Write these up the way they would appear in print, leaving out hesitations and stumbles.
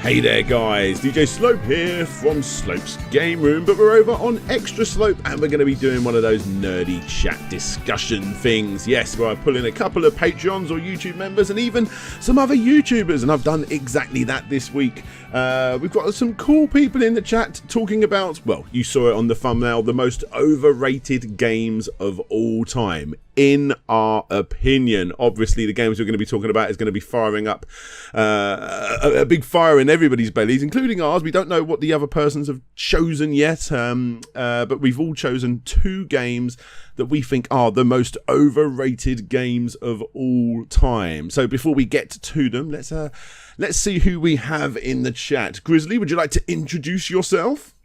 Hey there guys, DJ Slope here from Slope's Game Room, but we're over on Extra Slope and we're going to be doing one of those nerdy chat discussion things. Yes, where I pull in a couple of Patreons or YouTube members and even some other YouTubers, and I've done exactly that this week. We've got some cool people in the chat talking about, well, you saw it on the thumbnail, the most overrated games of all time. In our opinion, obviously the games we're going to be talking about is going to be firing up a big fire in everybody's bellies, including ours. We don't know what the other persons have chosen yet, but we've all chosen two games that we think are the most overrated games of all time. So before we get to them, let's see who we have in the chat. Grizzly, would you like to introduce yourself?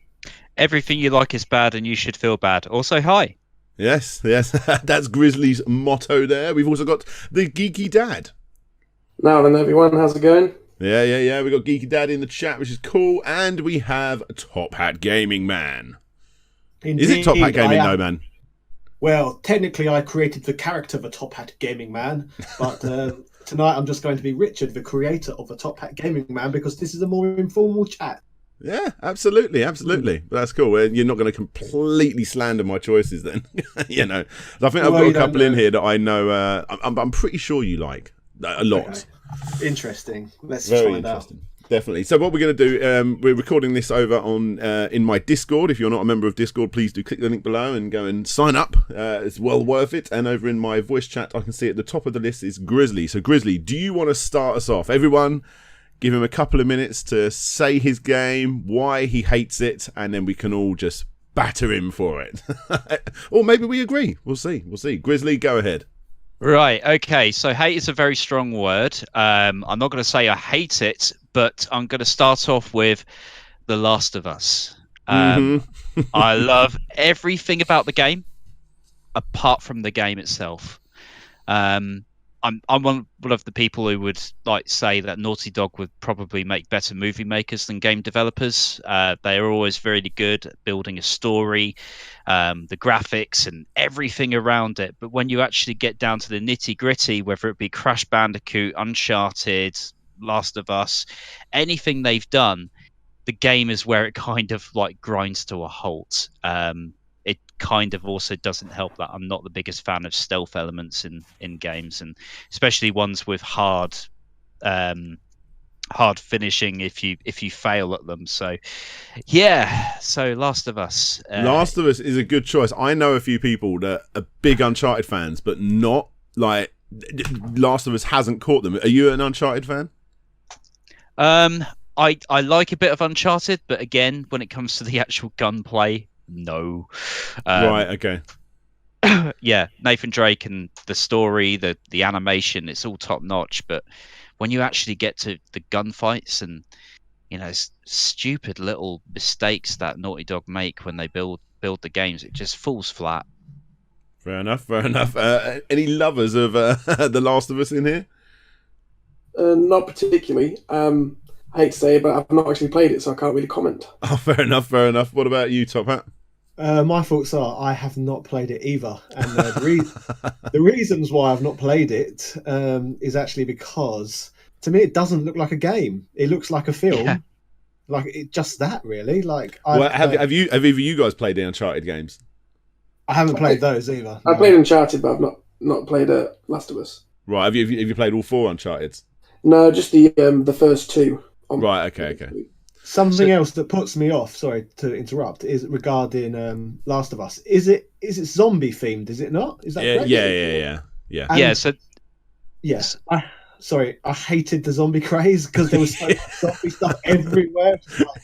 Everything you like is bad and you should feel bad. Also, hi. Yes, that's Grizzly's motto there. We've also got the Geeky Dad. Now then, everyone, how's it going? Yeah. We've got Geeky Dad in the chat, which is cool. And we have Top Hat Gaming Man. Indeed, is it Top Hat Gaming, though, man? Well, technically, I created the character of a Top Hat Gaming Man, but tonight I'm just going to be Richard, the creator of a Top Hat Gaming Man, because this is a more informal chat. Yeah, absolutely. That's cool. You're not going to completely slander my choices then. You know, I think I've got a couple in here that I know. I'm pretty sure you like a lot. Okay. Interesting. Let's Very find interesting. out. Definitely. So what we're going to do, we're recording this over on in my Discord. If you're not a member of Discord, please do click the link below and go and sign up. It's well worth it. And over in my voice chat, I can see at the top of the list is Grizzly. So Grizzly, do you want to start us off? Everyone, give him a couple of minutes to say his game, why he hates it, and then we can all just batter him for it. Or maybe we agree. We'll see. Grizzly, go ahead. Right, okay, so hate is a very strong word. I'm not going to say I hate it, but I'm going to start off with The Last of Us. I love everything about the game, apart from the game itself. I'm one of the people who would like say that Naughty Dog would probably make better movie makers than game developers. They are always very good at building a story, the graphics and everything around it. But when you actually get down to the nitty gritty, whether it be Crash Bandicoot, Uncharted, Last of Us, anything they've done, the game is where it kind of like grinds to a halt. It kind of also doesn't help that I'm not the biggest fan of stealth elements in games, and especially ones with hard finishing if you fail at them. So yeah, so Last of Us. Last of Us is a good choice. I know a few people that are big Uncharted fans, but not like Last of Us hasn't caught them. Are you an Uncharted fan? I like a bit of Uncharted, but again, when it comes to the actual gunplay, no. Right, okay. Yeah, Nathan Drake and the story, the animation, it's all top notch. But when you actually get to the gunfights and stupid little mistakes that Naughty Dog make when they build the games, it just falls flat. Fair enough. Any lovers of The Last of Us in here? Not particularly. I hate to say it, but I've not actually played it, so I can't really comment. Oh, fair enough. What about you, Top Hat? My thoughts are I have not played it either, and the reasons why I've not played it is actually because to me it doesn't look like a game. It looks like a film, like just that really. Like, have either you guys played the Uncharted games? I haven't played those either. I played Uncharted, but I've not played Last of Us. Right. Have you played all four Uncharteds? No, just the first two. Right. Okay. Something else that puts me off, sorry to interrupt, is regarding Last of Us. Is it zombie themed? Is it not? Is that correct? Yeah. And, So yes. I hated the zombie craze because there was so much zombie stuff everywhere.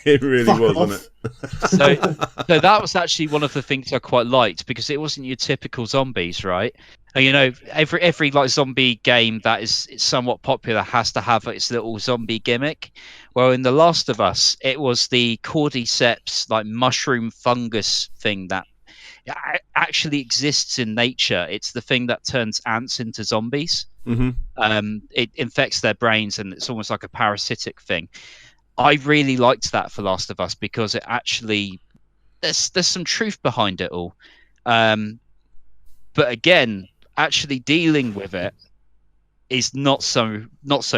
It really was, wasn't it? So that was actually one of the things I quite liked, because it wasn't your typical zombies, right? And, every like zombie game that is somewhat popular has to have its little zombie gimmick. Well, in The Last of Us, it was the cordyceps, like mushroom fungus thing that actually exists in nature. It's the thing that turns ants into zombies. It infects their brains, and it's almost like a parasitic thing. I really liked that for Last of Us because it actually there's some truth behind it all. But again, actually dealing with it is not so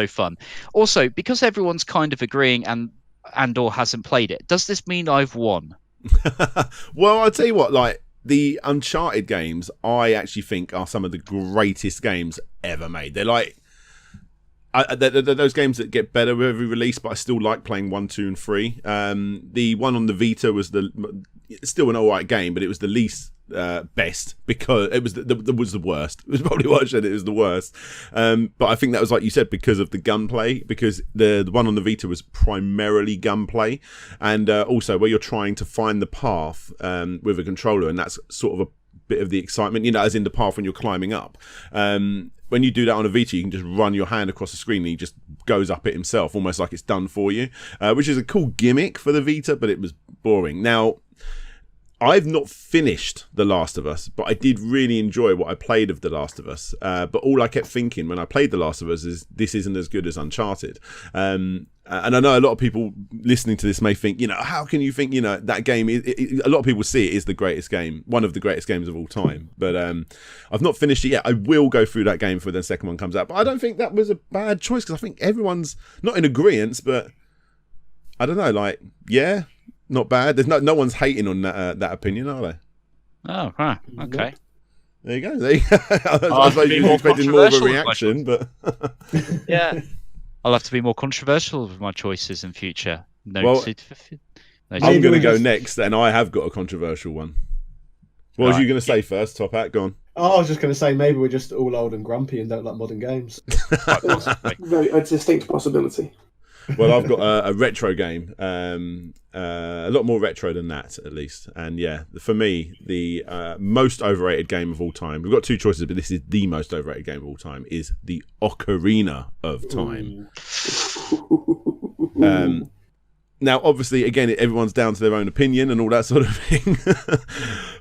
fun. Also, because everyone's kind of agreeing and or hasn't played it, does this mean I've won? Well, I'll tell you what, like the Uncharted games, I actually think are some of the greatest games ever made. They're like they're those games that get better with every release, but I still like playing 1, 2, and 3. The one on the Vita was still an alright game, but it was the least best because it was was the worst. It was probably what I said. It was the worst. But I think that was, like you said, because of the gunplay. Because the one on the Vita was primarily gunplay, and also where you're trying to find the path with a controller, and that's sort of a bit of the excitement, as in the path when you're climbing up. When you do that on a Vita, you can just run your hand across the screen and he just goes up it himself, almost like it's done for you, which is a cool gimmick for the Vita, but it was boring. Now, I've not finished The Last of Us, but I did really enjoy what I played of The Last of Us. But all I kept thinking when I played The Last of Us is this isn't as good as Uncharted. And I know a lot of people listening to this may think, how can you think, that game, a lot of people see it is the greatest game, one of the greatest games of all time. But I've not finished it yet. I will go through that game before the second one comes out. But I don't think that was a bad choice because I think everyone's not in agreement, but I don't know, not bad. There's no one's hating on that opinion, are they? Oh, right. Okay. There you go. I suppose you were expecting more of a reaction, but yeah, I'll have to be more controversial with my choices in future. I'm going to go next, and I have got a controversial one. What was you going to say first, Top Hat? Go on. Oh, I was just going to say maybe we're just all old and grumpy and don't like modern games. A distinct possibility. Well, I've got a retro game, a lot more retro than that, at least. And yeah, for me, the most overrated game of all time, we've got two choices, but this is the most overrated game of all time, is the Ocarina of Time. Now, obviously, again, everyone's down to their own opinion and all that sort of thing.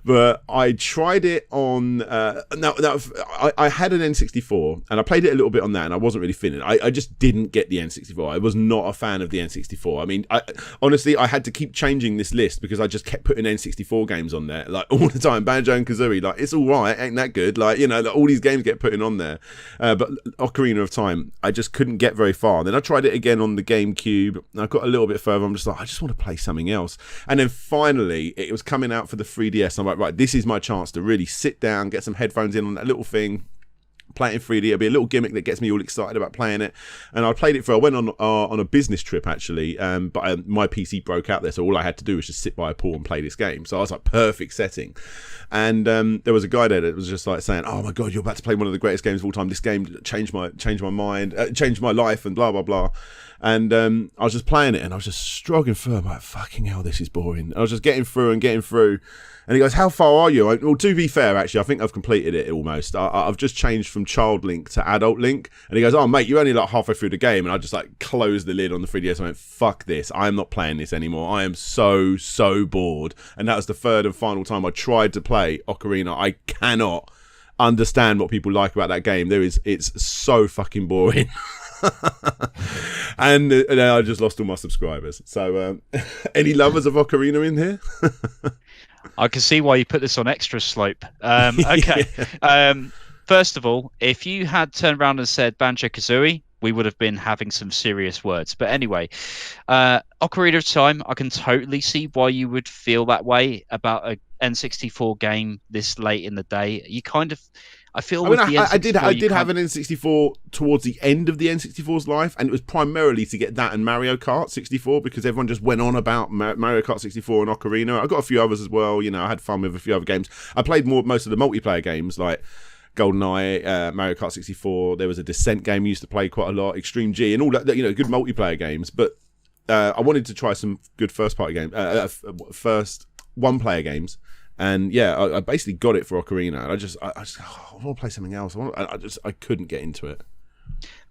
But I tried it on... I had an N64, and I played it a little bit on that, and I wasn't really feeling it. I just didn't get the N64. I was not a fan of the N64. I mean, honestly, I had to keep changing this list because I just kept putting N64 games on there, like, all the time. Banjo and Kazooie, it's all right, ain't that good? All these games get put in on there. But Ocarina of Time, I just couldn't get very far. Then I tried it again on the GameCube, and I got a little bit further. I'm just like, I just want to play something else. And then finally, it was coming out for the 3DS. I'm like, right, this is my chance to really sit down, get some headphones in on that little thing, play it in 3D. It'll be a little gimmick that gets me all excited about playing it. And I played it I went on a business trip, actually, but my PC broke out there, so all I had to do was just sit by a pool and play this game. So I was like, perfect setting. And there was a guy there that was just like saying, oh my God, you're about to play one of the greatest games of all time. This game changed my mind, changed my life, and blah, blah, blah. And I was just playing it, and I was just struggling through. I'm like, fucking hell, this is boring. I was just getting through. And he goes, how far are you? Well, to be fair, actually, I think I've completed it almost. I've just changed from child Link to adult Link. And he goes, oh, mate, you're only like halfway through the game. And I just closed the lid on the 3DS. I went, fuck this. I'm not playing this anymore. I am so bored. And that was the third and final time I tried to play Ocarina. I cannot understand what people like about that game. It's so fucking boring. And I just lost all my subscribers. So any lovers of Ocarina in here? I can see why you put this on extra slope. Okay. Yeah. First of all, if you had turned around and said Banjo-Kazooie, we would have been having some serious words. But anyway, Ocarina of Time, I can totally see why you would feel that way about a N64 game this late in the day. You kind of... I did have an N64 towards the end of the N64's life, and it was primarily to get that and Mario Kart 64 because everyone just went on about Mario Kart 64 and Ocarina. I got a few others as well. I had fun with a few other games. I played most of the multiplayer games like GoldenEye, Mario Kart 64. There was a Descent game I used to play quite a lot, Extreme G, and all that. Good multiplayer games. But I wanted to try some good first-party games, first one-player games. And yeah, I basically got it for Ocarina. And I want to play something else. I couldn't get into it.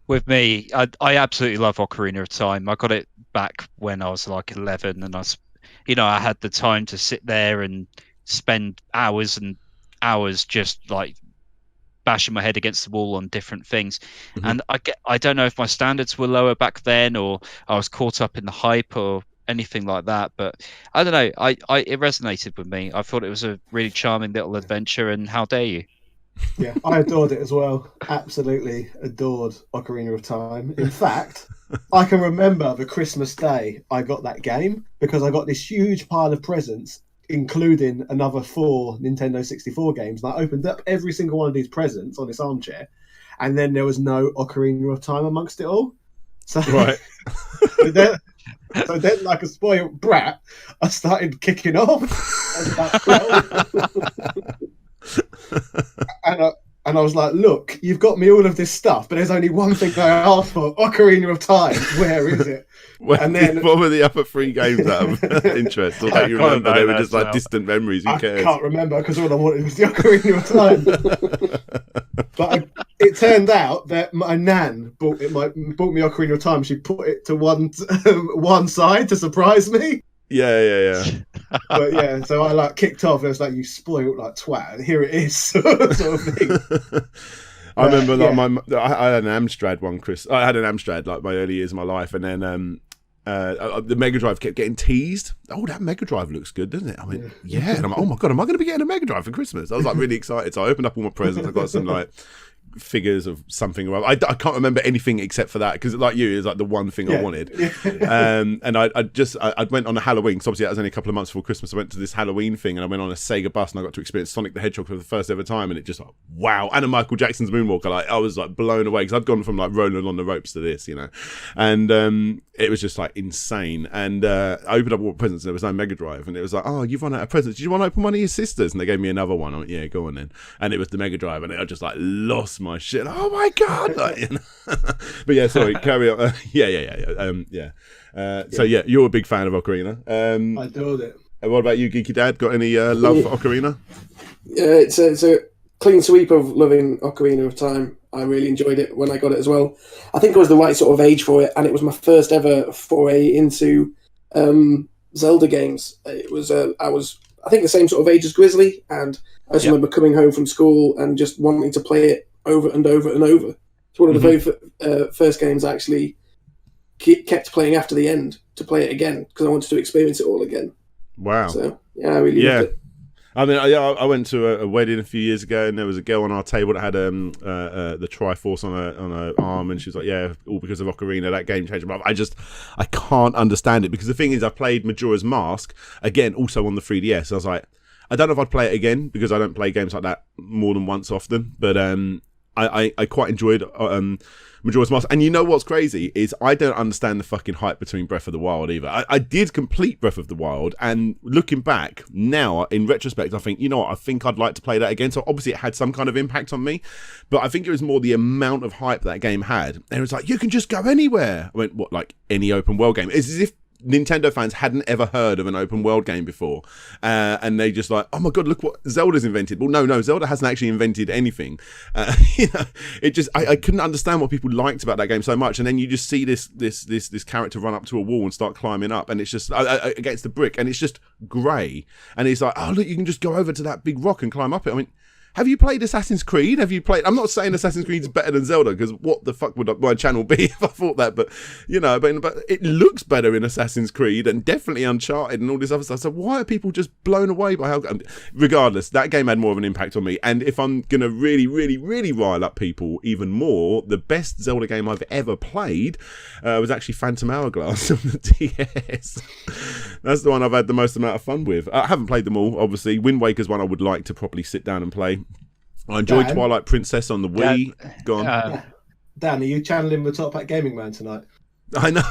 With me, I absolutely love Ocarina of Time. I got it back when I was like 11, and I had the time to sit there and spend hours and hours just like bashing my head against the wall on different things. Mm-hmm. And I don't know if my standards were lower back then, or I was caught up in the hype, or anything like that, but I don't know. It resonated with me. I thought it was a really charming little adventure, and how dare you? Yeah, I adored it as well. Absolutely adored Ocarina of Time. In fact, I can remember the Christmas day I got that game because I got this huge pile of presents, including another 4 Nintendo 64 games. And I opened up every single one of these presents on this armchair, and then there was no Ocarina of Time amongst it all. So, Right. so then, like a spoiled brat, I started kicking off. And I was like, look, you've got me all of this stuff, but there's only one thing I asked for, Ocarina of Time. Where is it? Well, And then- what were the other 3 games out of interest? Or that you can't remember? They were know just that like now. distant memories. Who I cares? can't remember because all I wanted was the Ocarina of Time. But it turned out that my nan bought me Ocarina of Time. She put it to one side to surprise me. Yeah. But yeah, so I like kicked off. And it was like, you spoiled like twat. Here it is, sort of thing. I remember like yeah. I had an Amstrad one, Chris. I had an Amstrad like my early years of my life, and then the Mega Drive kept getting teased. Oh, that Mega Drive looks good, doesn't it? I mean, yeah. And I'm like, oh my god, am I going to be getting a Mega Drive for Christmas? I was like really excited. So I opened up all my presents. I got some like figures of something or other. I can't remember anything except for that because like you, it was like the one thing I wanted. And I went on a Halloween because obviously that was only a couple of months before Christmas. I went to this Halloween thing and I went on a Sega bus and I got to experience Sonic the Hedgehog for the first ever time, and it just like wow. And a Michael Jackson's Moonwalker, like I was like blown away because I'd gone from like rolling on the ropes to this, you know. And it was just like insane. And I opened up all the presents and there was no Mega Drive, and it was like, oh, you've run out of presents, did you want to open one of your sisters? And they gave me another one. I went, yeah, go on then. And it was the Mega Drive, and I just like lost my shit. Oh my god, like, you know? But yeah, sorry, carry on. So yeah, you're a big fan of Ocarina. I adored it. What about you, Geeky Dad? Got any love for Ocarina? Yeah, it's a clean sweep of loving Ocarina of Time. I really enjoyed it when I got it as well. I think I was the right sort of age for it, and it was my first ever foray into Zelda games. It was I think the same sort of age as Grizzly, and I just remember coming home from school and just wanting to play it over and over and over. It's one of the very first games I actually kept playing after the end to play it again because I wanted to experience it all again. Wow. So yeah, I really loved it. I mean, I went to a wedding a few years ago, and there was a girl on our table that had the Triforce on her arm, and she was like, "Yeah, all because of Ocarina, that game changed." But I can't understand it because the thing is, I played Majora's Mask again, also on the 3DS. I was like, I don't know if I'd play it again because I don't play games like that more than once often. But I quite enjoyed Majora's Mask. And you know what's crazy is I don't understand the fucking hype between Breath of the Wild either. I did complete Breath of the Wild, and looking back now in retrospect, I think, you know what, I think I'd like to play that again. So obviously it had some kind of impact on me, but I think it was more the amount of hype that game had. And it was like, you can just go anywhere. I went, what, like any open world game? It's as if Nintendo fans hadn't ever heard of an open world game before, and they just like, oh my god, look what Zelda's invented. Well, no, Zelda hasn't actually invented anything. You know, it just I couldn't understand what people liked about that game so much, and then you just see this character run up to a wall and start climbing up, and it's just against the brick, and it's just grey, and it's like, oh look, you can just go over to that big rock and climb up it. I mean, have you played Assassin's Creed? I'm not saying Assassin's Creed is better than Zelda, because what the fuck would my channel be if I thought that? But you know, but it looks better in Assassin's Creed, and definitely Uncharted and all this other stuff. So why are people just blown away by how? Regardless, that game had more of an impact on me. And if I'm gonna really, really, really rile up people even more, the best Zelda game I've ever played was actually Phantom Hourglass on the DS. That's the one I've had the most amount of fun with. I haven't played them all, obviously. Wind Waker's one I would like to properly sit down and play. I enjoyed Dan? Twilight Princess on the Wii. Go on. Dan, are you channeling the Top Hat Gaming Man tonight? I know.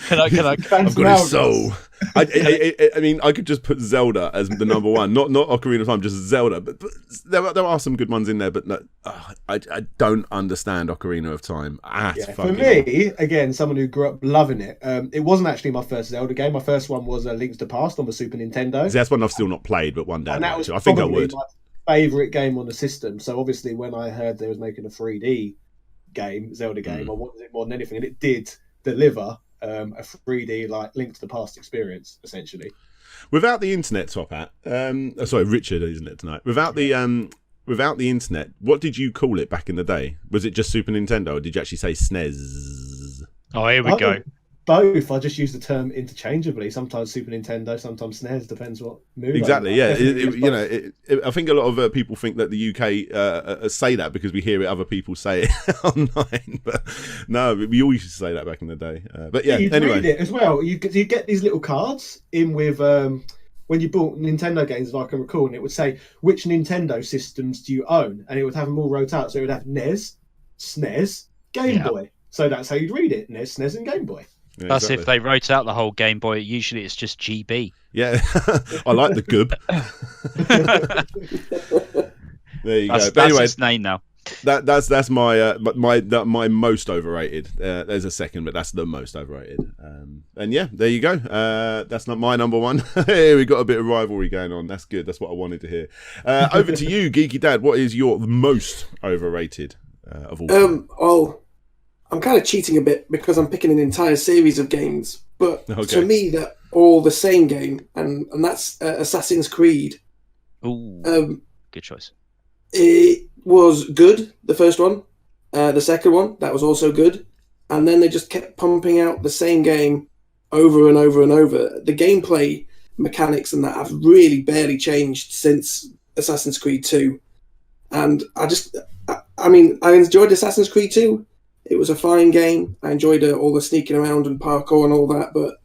Can I? I've got his soul. I mean, I could just put Zelda as the number one, not Ocarina of Time, just Zelda. But there are some good ones in there. But no, I don't understand Ocarina of Time. For me, again, someone who grew up loving it. It wasn't actually my first Zelda game. My first one was Link's to the Past on the Super Nintendo. See, that's one I've still not played, but one day and that was I think I would. My favourite game on the system. So obviously, when I heard they was making a 3D game, Zelda game, I wanted it more than anything, and it did deliver a 3D like Link to the Past experience, essentially. Without the internet, Top Hat. Sorry, Richard, isn't it tonight? Without the internet, what did you call it back in the day? Was it just Super Nintendo, or did you actually say SNES? Oh, here we go. both. I just use the term interchangeably. Sometimes Super Nintendo, sometimes SNES. Depends what mood. Exactly. I'm in. I think a lot of people think that the UK say that because we hear it, other people say it online. But no, we all used to say that back in the day. But yeah, you'd anyway. read it as well. You get these little cards in with when you bought Nintendo games, if I can recall, and it would say which Nintendo systems do you own, and it would have them all wrote out. So it would have NES, SNES, Game Boy. So that's how you'd read it: NES, SNES, and Game Boy. Yeah, That's exactly. if they wrote out the whole Game Boy. Usually it's just GB. Yeah, I like the goob. There you go. But That's anyway, its name now. That's my most overrated. There's a second, but that's the most overrated. And yeah, there you go. That's not my number one. Here we got a bit of rivalry going on. That's good. That's what I wanted to hear. Over to you, Geeky Dad. What is your most overrated of all time? I'm kind of cheating a bit because I'm picking an entire series of games, but Okay. to me, they're all the same game, and that's Assassin's Creed. Ooh, good choice. It was good, the first one. The second one, that was also good. And then they just kept pumping out the same game over and over and over. The gameplay mechanics and that have really barely changed since Assassin's Creed 2. And I enjoyed Assassin's Creed 2. It was a fine game. I enjoyed all the sneaking around and parkour and all that, but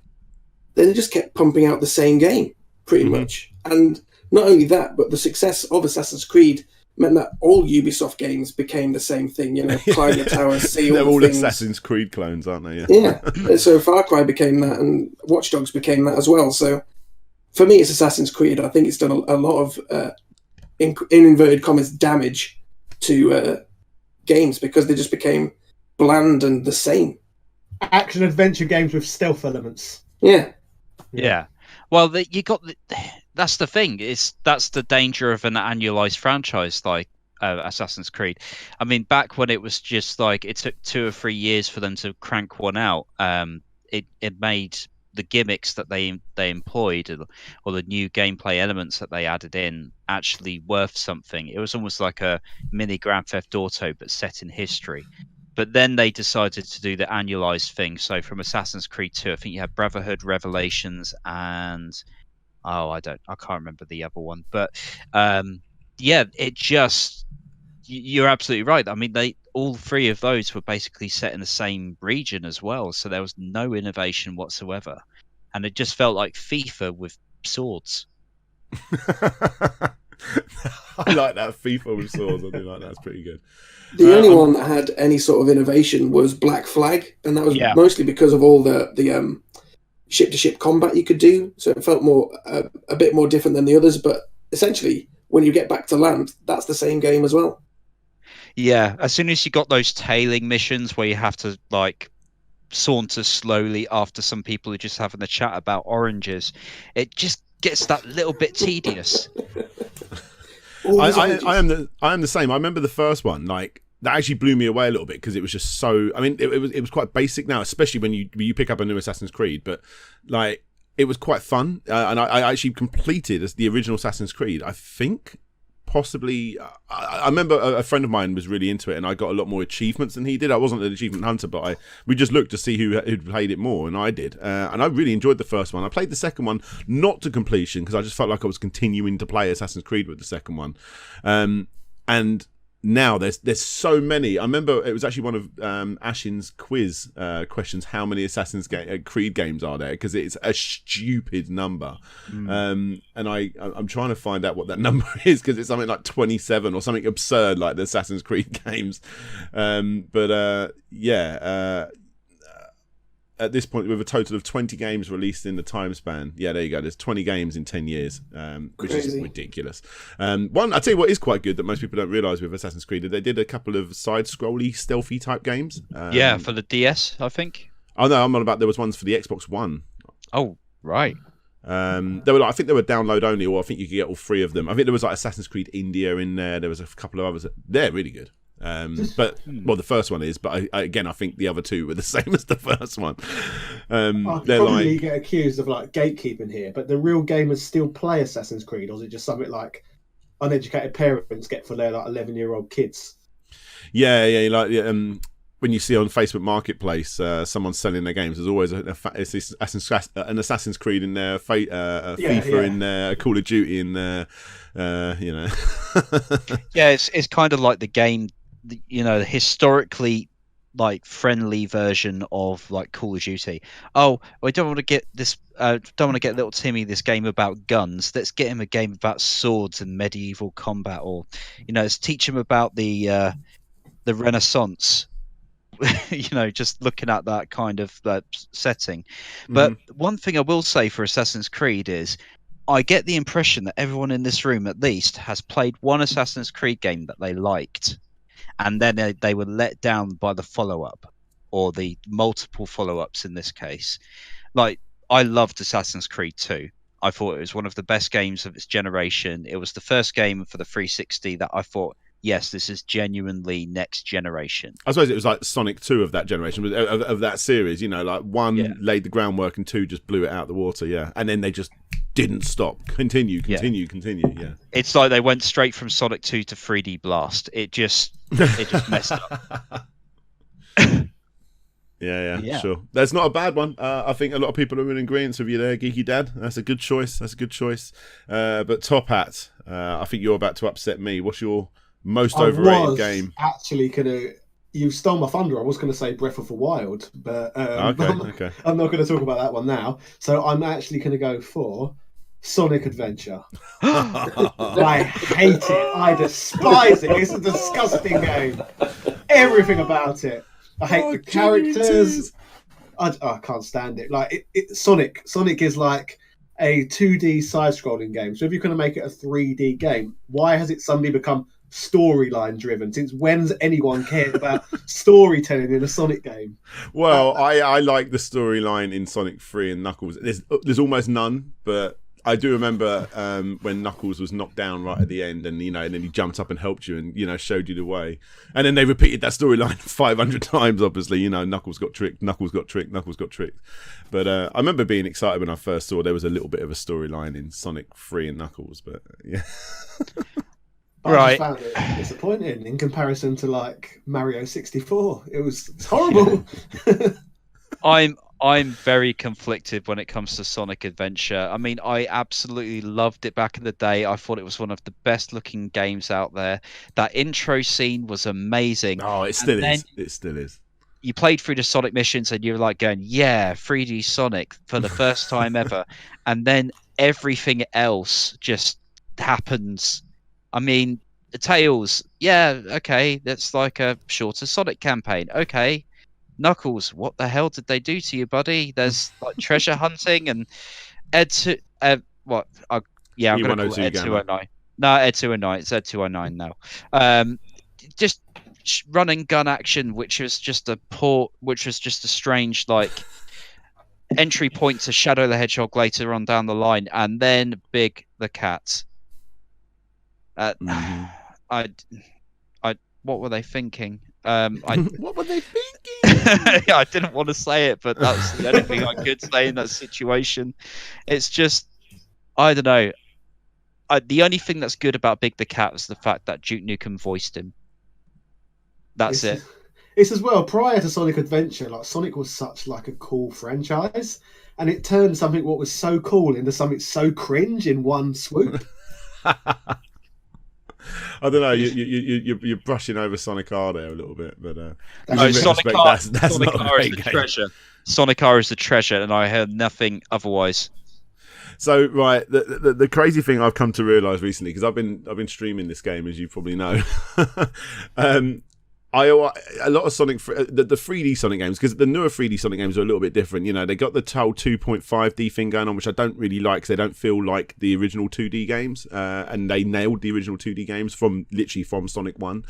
then they just kept pumping out the same game, pretty much. And not only that, but the success of Assassin's Creed meant that all Ubisoft games became the same thing, climb the tower, see all They're the all things. Assassin's Creed clones, aren't they? Yeah. So Far Cry became that, and Watch Dogs became that as well. So for me, it's Assassin's Creed. I think it's done a lot of, in inverted commas, damage to games because they just became bland and the same. Action adventure games with stealth elements. Yeah. Well, that's the thing. That's the danger of an annualized franchise like Assassin's Creed. I mean, back when it was just like it took 2 or 3 years for them to crank one out, it made the gimmicks that they employed or the new gameplay elements that they added in actually worth something. It was almost like a mini Grand Theft Auto but set in history. But then they decided to do the annualized thing. So from Assassin's Creed 2, I think you had Brotherhood, Revelations, and I can't remember the other one. But it just you're absolutely right. I mean, all 3 of those were basically set in the same region as well, so there was no innovation whatsoever, and it just felt like FIFA with swords. I like that, FIFA with swords. I do like that. It's pretty good. The only one that had any sort of innovation was Black Flag, and that was mostly because of all the ship-to-ship combat you could do. So it felt a bit more different than the others. But essentially, when you get back to land, that's the same game as well. Yeah, as soon as you got those tailing missions where you have to like saunter slowly after some people are just having a chat about oranges, it just gets that little bit tedious. I am the same. I remember the first one, like that actually blew me away a little bit because it was just so. I mean, it was quite basic now, especially when you pick up a new Assassin's Creed. But like, it was quite fun, and I actually completed the original Assassin's Creed. I think possibly. I remember a friend of mine was really into it, and I got a lot more achievements than he did. I wasn't an achievement hunter, but we just looked to see who'd played it more, and I did. And I really enjoyed the first one. I played the second one not to completion because I just felt like I was continuing to play Assassin's Creed with the second one, and now there's so many. I remember it was actually one of Ashin's quiz questions: how many Assassin's Creed games are there? Because it's a stupid number, and I'm trying to find out what that number is because it's something like 27 or something absurd like the Assassin's Creed games. At this point, with a total of 20 games released in the time span, there you go. There's 20 games in 10 years, which is ridiculous. I tell you what is quite good that most people don't realise with Assassin's Creed, they did a couple of side-scrolly, stealthy type games. For the DS, I think. Oh no, I'm not about. There was ones for the Xbox One. Oh right. They were I think they were download only, or I think you could get all 3 of them. I think there was like Assassin's Creed India in there. There was a couple of others. They're really good. The first one is, but I think the other 2 were the same as the first one. I probably get accused of like gatekeeping here, but the real gamers still play Assassin's Creed, or is it just something like uneducated parents get for their like 11-year-old kids? Well, when you see on Facebook Marketplace someone selling their games, there's always an Assassin's Creed in there, FIFA in there, a Call of Duty in there, you know. Yeah, it's kind of like the game, you know, the historically like friendly version of like Call of Duty. Oh, I don't want to get this. Don't want to get little Timmy this game about guns. Let's get him a game about swords and medieval combat, or you know, let's teach him about the Renaissance. You know, just looking at that kind of setting. But one thing I will say for Assassin's Creed is, I get the impression that everyone in this room at least has played one Assassin's Creed game that they liked, and then they were let down by the follow-up, or the multiple follow-ups in this case. Like, I loved Assassin's Creed 2. I thought it was one of the best games of its generation. It was the first game for the 360 that I thought, yes, this is genuinely next generation. I suppose it was like Sonic 2 of that generation, of that series, you know, like 1 laid the groundwork and 2 just blew it out the water, yeah. And then they just didn't stop. Continue, yeah. It's like they went straight from Sonic 2 to 3D Blast. It just messed up. Yeah, sure. That's not a bad one. I think a lot of people are in agreement with you there, Geeky Dad. That's a good choice. But Top Hat, I think you're about to upset me. What's your most overrated game? Actually, you stole my thunder. I was going to say Breath of the Wild, but okay. I'm not going to talk about that one now. So I'm actually going to go for Sonic Adventure. I hate it. I despise it. It's a disgusting game. Everything about it. I hate the characters. I can't stand it. Like Sonic is like a 2D side-scrolling game. So if you're going to make it a 3D game, why has it suddenly become storyline driven? Since when's anyone cared about storytelling in a Sonic game? Well, I like the storyline in Sonic 3 and Knuckles. There's almost none, but I do remember when Knuckles was knocked down right at the end, and and then he jumped up and helped you, and showed you the way. And then they repeated that storyline 500 times. Obviously, Knuckles got tricked. But I remember being excited when I first saw there was a little bit of a storyline in Sonic 3 and Knuckles. But yeah. I just found it disappointing in comparison to like Mario 64. It's horrible. I'm very conflicted when it comes to Sonic Adventure. I mean, I absolutely loved it back in the day. I thought it was one of the best looking games out there. That intro scene was amazing. Oh, it still is. It still is. You played through the Sonic missions and you were like going, yeah, 3D Sonic for the first time ever. And then everything else just happens. I mean, Tails, yeah, okay, that's like a shorter Sonic campaign. Okay. Knuckles, what the hell did they do to you, buddy? There's like treasure hunting and Ed 2. I'm going to call it Ed 209. No, Ed 209. It's Ed 209 now. Just run and gun action, which was just a strange like entry point to Shadow the Hedgehog later on down the line, and then Big the Cat. What were they thinking? What were they thinking? Yeah, I didn't want to say it, but that's the only thing I could say in that situation. It's just, I don't know. The only thing that's good about Big the Cat is the fact that Duke Nukem voiced him. That's it. It's as well, prior to Sonic Adventure, like Sonic was such like a cool franchise, and it turned something what was so cool into something so cringe in one swoop. I don't know. You're brushing over Sonic R there a little bit, but Sonic R is the treasure. Sonic R is the treasure, and I heard nothing otherwise. So right, the crazy thing I've come to realise recently, because I've been streaming this game, as you probably know. A lot of Sonic, the 3D Sonic games, because the newer 3D Sonic games are a little bit different. They got the whole 2.5D thing going on, which I don't really like, because they don't feel like the original 2D games, and they nailed the original 2D games from Sonic 1.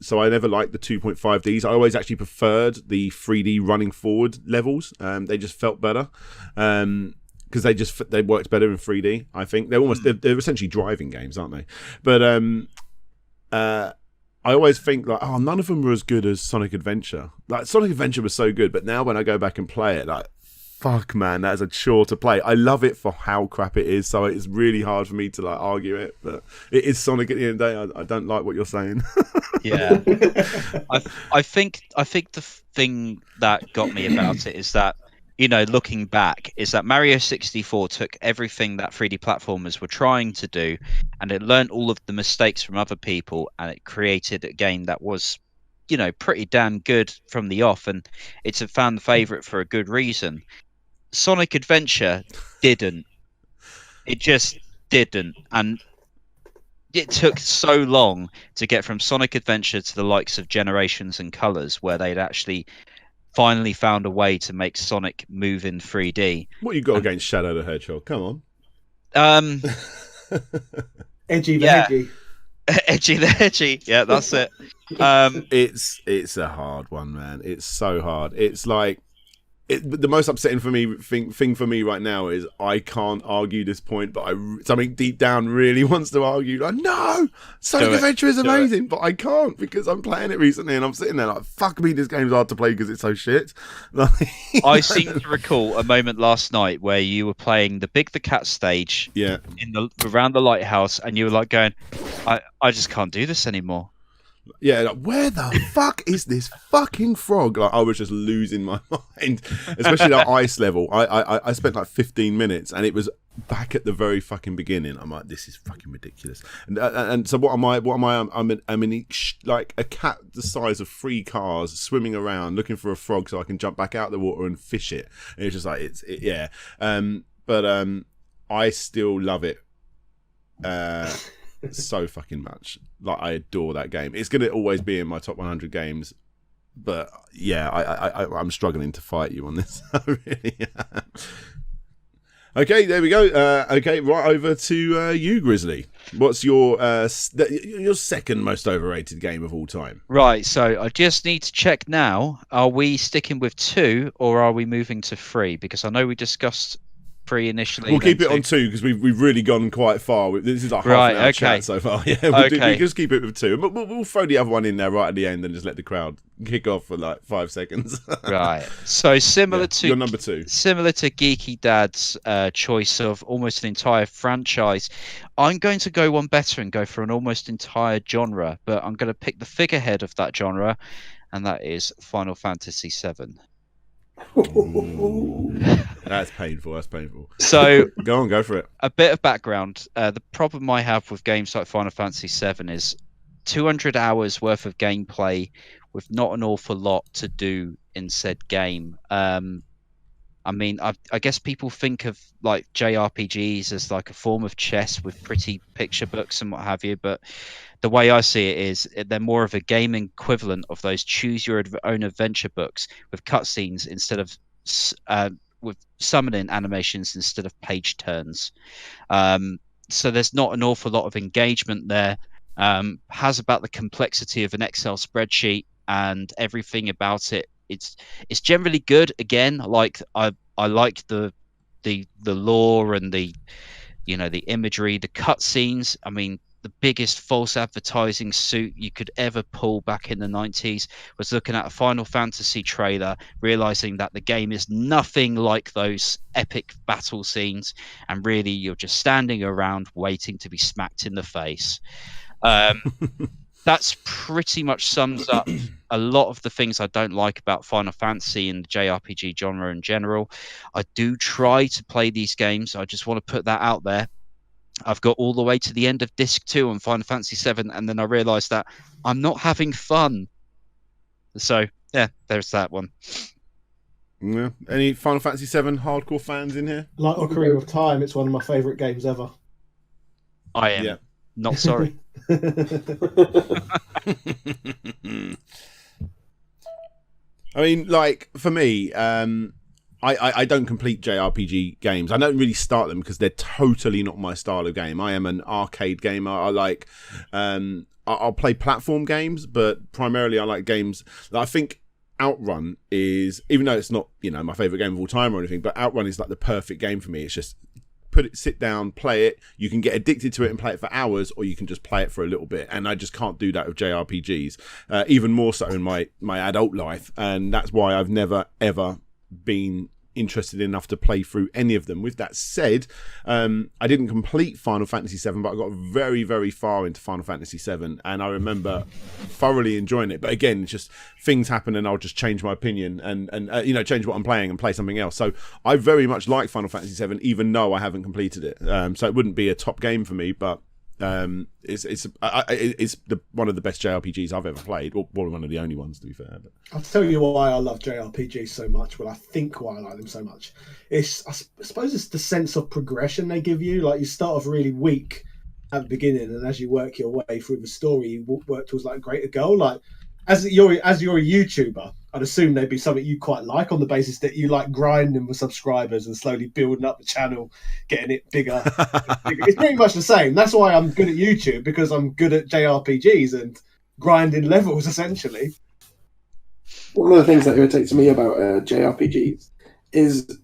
So I never liked the 2.5Ds. I always actually preferred the 3D running forward levels. They just felt better. Because they worked better in 3D. I think they're essentially driving games, aren't they? But I always think like, none of them were as good as Sonic Adventure. Like Sonic Adventure was so good, but now when I go back and play it, like, fuck, man, that is a chore to play. I love it for how crap it is, so it's really hard for me to like argue it. But it is Sonic at the end of the day. I don't like what you're saying. Yeah, I think the thing that got me about it is that, you know, looking back, is that Mario 64 took everything that 3D platformers were trying to do, and it learned all of the mistakes from other people, and it created a game that was, you know, pretty damn good from the off, and it's a fan favorite for a good reason. Sonic Adventure didn't. It just didn't, and it took so long to get from Sonic Adventure to the likes of Generations and Colors, where they'd actually finally found a way to make Sonic move in 3D. What you got against Shadow the Hedgehog? Come on. Edgy the Yeah. edgy. Edgy the edgy. Yeah, that's it. It's a hard one, man. It's so hard. It's like the most upsetting for me thing for me right now is I can't argue this point, but something deep down really wants to argue. Like, no, Sonic Adventure is amazing, but I can't because I'm playing it recently and I'm sitting there like, fuck me, this game's hard to play because it's so shit. I seem to recall a moment last night where you were playing the Big the Cat stage, yeah, around the lighthouse, and you were like going, I just can't do this anymore. Yeah, like, where the fuck is this fucking frog? Like, I was just losing my mind, especially that ice level. I spent like 15 minutes, and it was back at the very fucking beginning. I'm like, this is fucking ridiculous. And so what am I? I'm in like a cat the size of 3 cars swimming around looking for a frog so I can jump back out the water and fish it. And it's just like yeah. But I still love it. So fucking much. Like, I adore that game. It's going to always be in my top 100 games, but yeah, I'm struggling to fight you on this. I really am. Okay, there we go. Okay, right over to you, Grizzly. What's your second most overrated game of all time? Right, so I just need to check now. Are we sticking with 2 or are we moving to 3? Because I know we discussed 3 initially. We'll keep it on 2 because we've really gone quite far. This is like half an hour chat so far. Yeah, we just keep it with 2. But we'll throw the other one in there right at the end and just let the crowd kick off for like 5 seconds. Right. So similar to your number 2, similar to Geeky Dad's choice of almost an entire franchise, I'm going to go one better and go for an almost entire genre. But I'm going to pick the figurehead of that genre, and that is Final Fantasy VII. That's painful. So go for it. A bit of background. The problem I have with games like Final Fantasy VII is 200 hours worth of gameplay with not an awful lot to do in said game. I mean, I guess people think of like JRPGs as like a form of chess with pretty picture books and what have you, but the way I see it is they're more of a game equivalent of those choose your own adventure books with cutscenes instead of with summoning animations instead of page turns. So there's not an awful lot of engagement there. Has about the complexity of an Excel spreadsheet and everything about it. It's generally good. Again, like I like the lore and the imagery, the cutscenes. I mean, the biggest false advertising suit you could ever pull back in the 90s was looking at a Final Fantasy trailer, realizing that the game is nothing like those epic battle scenes, and really you're just standing around waiting to be smacked in the face. That's pretty much sums up a lot of the things I don't like about Final Fantasy and the JRPG genre in general. I do try to play these games. I just want to put that out there. I've got all the way to the end of Disc 2 on Final Fantasy VII, and then I realised that I'm not having fun. So, yeah, there's that one. Yeah. Any Final Fantasy VII hardcore fans in here? Like Ocarina of Time, it's one of my favourite games ever. I am not sorry. I mean, like, for me, I don't complete JRPG games. I don't really start them because they're totally not my style of game. I am an arcade gamer. I like, I'll play platform games, but primarily I like games that I think Outrun is, even though it's not, my favorite game of all time or anything, but Outrun is like the perfect game for me. It's just sit down, play it. You can get addicted to it and play it for hours, or you can just play it for a little bit. And I just can't do that with JRPGs, even more so in my adult life. And that's why I've never, ever been interested enough to play through any of them. With that said, I didn't complete Final Fantasy VII, but I got very, very far into Final Fantasy VII, and I remember thoroughly enjoying it. But again, it's just things happen, and I'll just change my opinion and change what I'm playing and play something else. So I very much like Final Fantasy VII, even though I haven't completed it. So it wouldn't be a top game for me, but it's one of the best JRPGs I've ever played, or one of the only ones, to be fair. But I'll tell you why I love JRPGs so much. Well, I think why I like them so much. I suppose it's the sense of progression they give you. Like, you start off really weak at the beginning, and as you work your way through the story, you work towards like a greater goal. Like, as you're a YouTuber, I'd assume there'd be something you quite like on the basis that you like grinding with subscribers and slowly building up the channel, getting it bigger. It's pretty much the same. That's why I'm good at YouTube, because I'm good at JRPGs and grinding levels, essentially. One of the things that irritates me about JRPGs is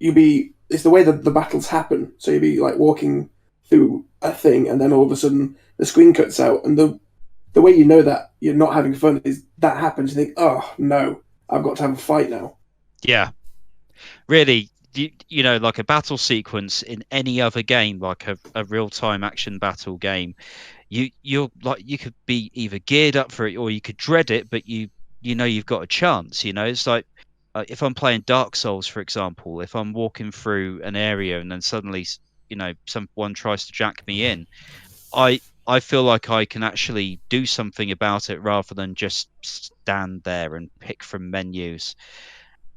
it's the way that the battles happen. So you'll be like walking through a thing, and then all of a sudden the screen cuts out, and the way you know that you're not having fun is that happens. You think, oh no, I've got to have a fight now. Yeah, really. You know, like a battle sequence in any other game, like a real-time action battle game, you're like, you could be either geared up for it or you could dread it, but you know you've got a chance. You know, it's like if I'm playing Dark Souls, for example, if I'm walking through an area and then suddenly, you know, someone tries to jack me in, I feel like I can actually do something about it rather than just stand there and pick from menus.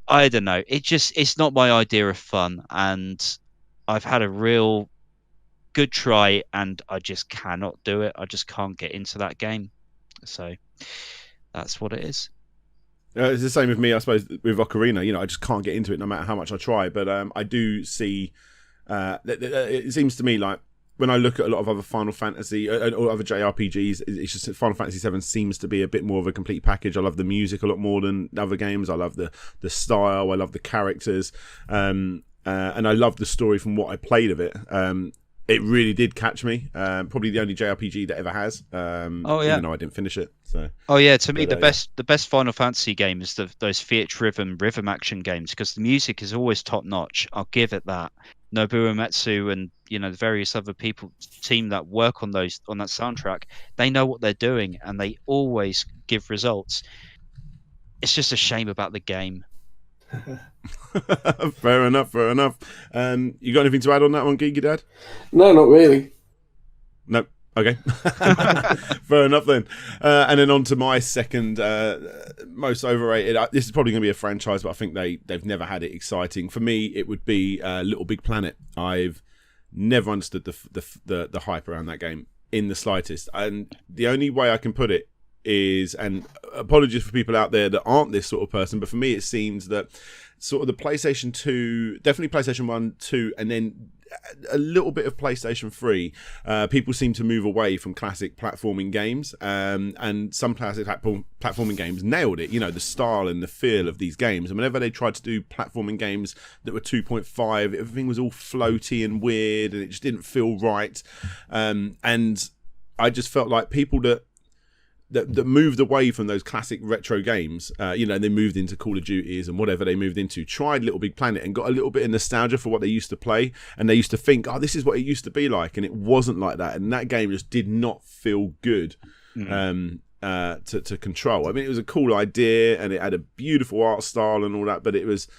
I don't know. It's not my idea of fun, and I've had a real good try, and I just cannot do it. I just can't get into that game. So that's what it is. It's the same with me, I suppose, with Ocarina. You know, I just can't get into it no matter how much I try. But I do see. It seems to me like, when I look at a lot of other Final Fantasy or other JRPGs, it's just Final Fantasy VII seems to be a bit more of a complete package. I love the music a lot more than other games. I love the style. I love the characters, and I love the story from what I played of it. It really did catch me. Probably the only JRPG that ever has. Even though I didn't finish it. So. Oh yeah, to me the best Final Fantasy game is those theatre-driven rhythm action games, because the music is always top notch. I'll give it that. Nobuo Uematsu and, you know, the various other team that work on that soundtrack, they know what they're doing and they always give results. It's just a shame about the game. Fair enough. You got anything to add on that one, Geeky Dad? No, not really. No. Okay. Fair enough then. And then on to my second most overrated. This is probably going to be a franchise, but I think they've never had it exciting. For me, it would be LittleBigPlanet. I've never understood the hype around that game in the slightest. And the only way I can put it is, and apologies for people out there that aren't this sort of person, but for me it seems that sort of the PlayStation 2, definitely PlayStation 1, 2, and then a little bit of PlayStation 3, people seem to move away from classic platforming games, and some classic platforming games nailed it, you know, the style and the feel of these games. And whenever they tried to do platforming games that were 2.5, everything was all floaty and weird, and it just didn't feel right. And I just felt like people that moved away from those classic retro games, and they moved into Call of Duties and whatever they moved into, tried LittleBigPlanet and got a little bit of nostalgia for what they used to play, and they used to think, oh, this is what it used to be like, and it wasn't like that, and that game just did not feel good to control. I mean, it was a cool idea, and it had a beautiful art style and all that, but it was,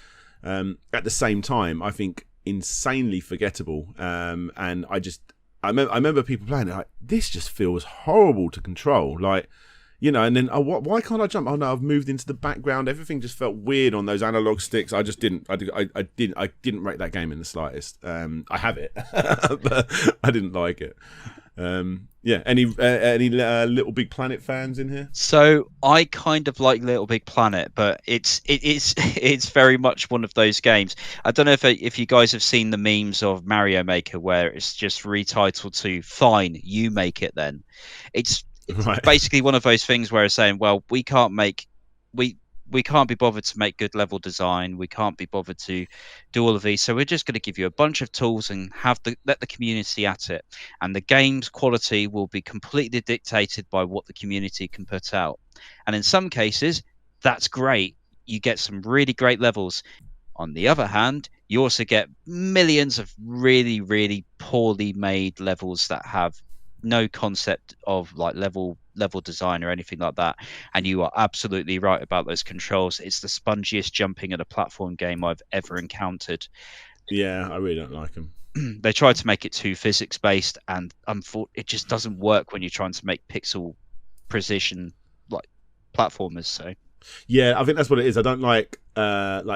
at the same time, I think, insanely forgettable, and I remember people playing it like, this just feels horrible to control, like, and then why can't I jump? Oh no, I've moved into the background. Everything just felt weird on those analog sticks. I just didn't. I didn't rate that game in the slightest. I have it, but I didn't like it. Any LittleBigPlanet fans in here? So I kind of like LittleBigPlanet, but it's very much one of those games. I don't know if you guys have seen the memes of Mario Maker where it's just retitled to "Fine, you make it." Then it's right. Basically one of those things where it's saying, well, we can't be bothered to make good level design. We can't be bothered to do all of these. So we're just going to give you a bunch of tools and let the community at it. And the game's quality will be completely dictated by what the community can put out. And in some cases, that's great. You get some really great levels. On the other hand, you also get millions of really, really poorly made levels that have no concept of like level design or anything like that. And you are absolutely right about those controls. It's the spongiest jumping at a platform game I've ever encountered. Yeah, I really don't like them. They tried to make it too physics based, and it just doesn't work when you're trying to make pixel precision like platformers. So yeah, I think that's what it is. I don't like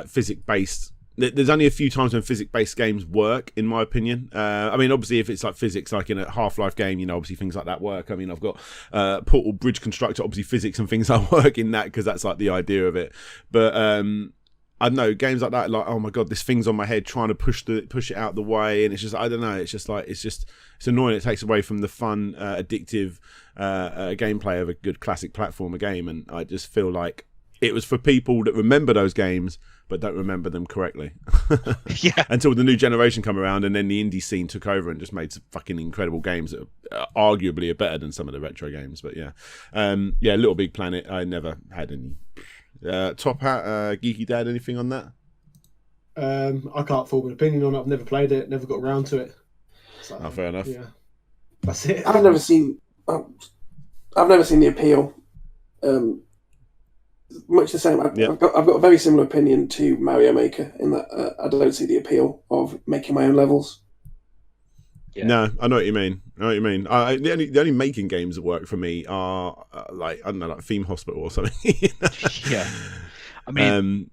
physics based. There's only a few times when physics based games work, in my opinion. I mean, obviously, if it's like physics, like in a Half-Life game, you know, obviously things like that work. I mean, I've got Portal Bridge Constructor, obviously physics and things that work in that because that's like the idea of it. But I don't know, games like that, like, oh my god, this thing's on my head, trying to push it out the way, and it's just, I don't know, it's annoying. It takes away from the fun, addictive gameplay of a good classic platformer game, and I just feel like it was for people that remember those games but don't remember them correctly. Yeah. Until the new generation come around, and then the indie scene took over and just made some fucking incredible games that arguably are better than some of the retro games. But yeah, Little Big Planet, I never had any. Top Hat, Geeky Dad, anything on that? I can't form an opinion on it. I've never played it, never got around to it. So, fair enough. Yeah, that's it. I've never seen the appeal. Much the same. I've got a very similar opinion to Mario Maker in that I don't see the appeal of making my own levels. Yeah. No, I know what you mean. The only making games that work for me are like, I don't know, like Theme Hospital or something. Yeah. I mean,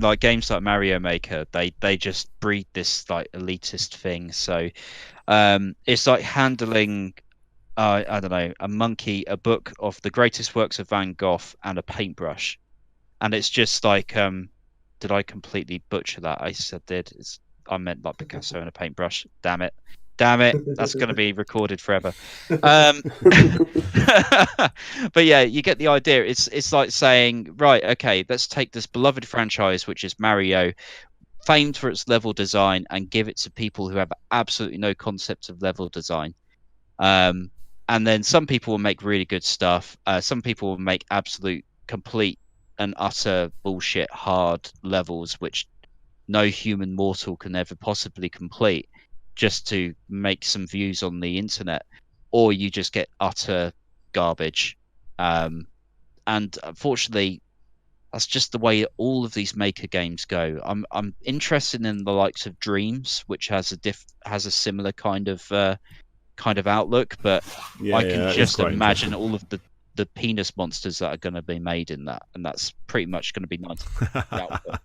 like games like Mario Maker, they just breed this like elitist thing. So it's like handling, I don't know, a monkey, a book of the greatest works of Van Gogh, and a paintbrush, and it's just like, did I completely butcher that? I meant like Picasso and a paintbrush. Damn it, that's going to be recorded forever. But yeah, you get the idea. It's like saying, right, okay, let's take this beloved franchise, which is Mario, famed for its level design, and give it to people who have absolutely no concept of level design. And then some people will make really good stuff. Some people will make absolute, complete and utter bullshit hard levels, which no human mortal can ever possibly complete, just to make some views on the internet. Or you just get utter garbage. And unfortunately, that's just the way all of these maker games go. I'm interested in the likes of Dreams, which has a similar kind of outlook, but I can just imagine all of the penis monsters that are going to be made in that, and that's pretty much going to be 90% output.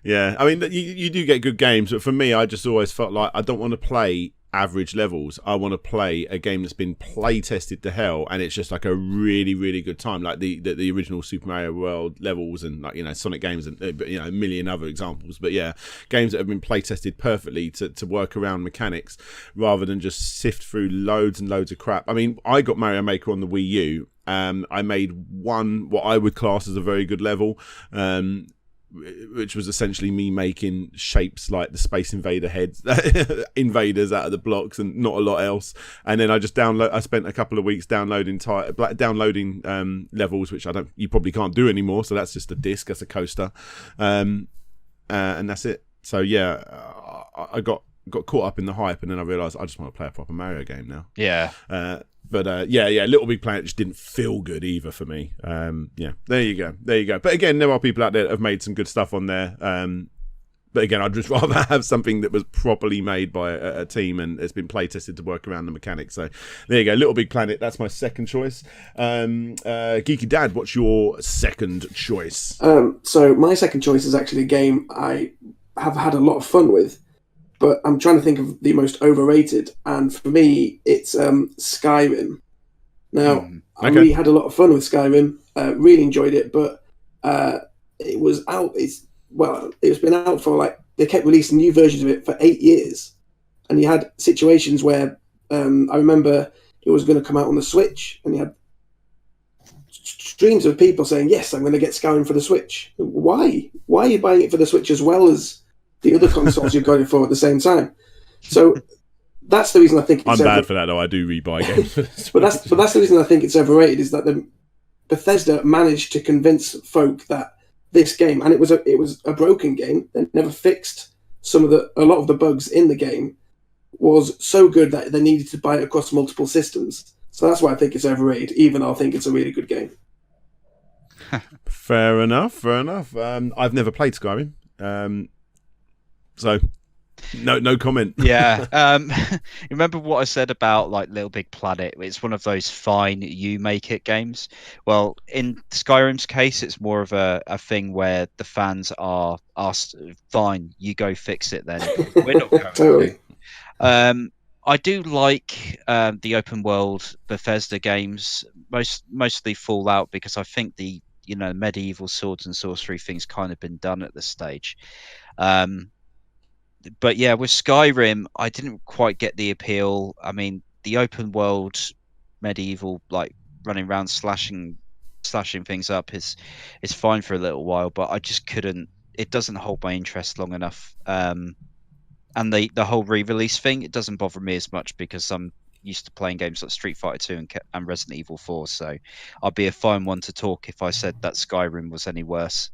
Yeah, I mean, you do get good games, but for me, I just always felt like I don't want to play average levels. I want to play a game that's been play tested to hell, and it's just like a really, really good time, like the original Super Mario World levels, and like, you know, Sonic games, and you know, a million other examples. But yeah, games that have been play tested perfectly to work around mechanics, rather than just sift through loads and loads of crap. I mean, I got Mario Maker on the Wii U. I made what I would class as a very good level, which was essentially me making shapes like the Space Invader heads, invaders out of the blocks, and not a lot else. And then I spent a couple of weeks downloading levels, which you probably can't do anymore. So that's just a disc, that's a coaster, and that's it. So yeah, I got caught up in the hype, and then I realised I just want to play a proper Mario game now. Yeah. But Little Big Planet just didn't feel good either for me. There you go. But again, there are people out there that have made some good stuff on there. But again, I'd just rather have something that was properly made by a team and it's been play tested to work around the mechanics. So there you go, Little Big Planet. That's my second choice. Geeky Dad, what's your second choice? So my second choice is actually a game I have had a lot of fun with, but I'm trying to think of the most overrated, and for me, it's Skyrim. Now, I really had a lot of fun with Skyrim, really enjoyed it, but it was out. It's been out for they kept releasing new versions of it for 8 years, and you had situations where I remember it was going to come out on the Switch, and you had streams of people saying, "Yes, I'm going to get Skyrim for the Switch." Why? Why are you buying it for the Switch as well as the other consoles you've got it for at the same time? So that's the reason I think it's I'm bad for that, though. I do rebuy games. but that's the reason I think it's overrated, is that Bethesda managed to convince folk that this game, and it was a broken game that never fixed a lot of the bugs in the game, was so good that they needed to buy it across multiple systems. So that's why I think it's overrated, even though I think it's a really good game. Fair enough. I've never played Skyrim, so no comment. Yeah. Remember what I said about like LittleBigPlanet? It's one of those fine you make it games. Well, in Skyrim's case, it's more of a thing where the fans are asked, fine, you go fix it then. We're not going Totally. to. I do like the open world Bethesda games, mostly Fallout, because I think the medieval swords and sorcery thing's kind of been done at this stage. But yeah, with Skyrim, I didn't quite get the appeal. I mean, the open world medieval, like running around slashing things up is fine for a little while, but I just couldn't. It doesn't hold my interest long enough. And the whole re-release thing, it doesn't bother me as much because I'm used to playing games like Street Fighter 2 and Resident Evil 4, so I'd be a fine one to talk if I said that Skyrim was any worse.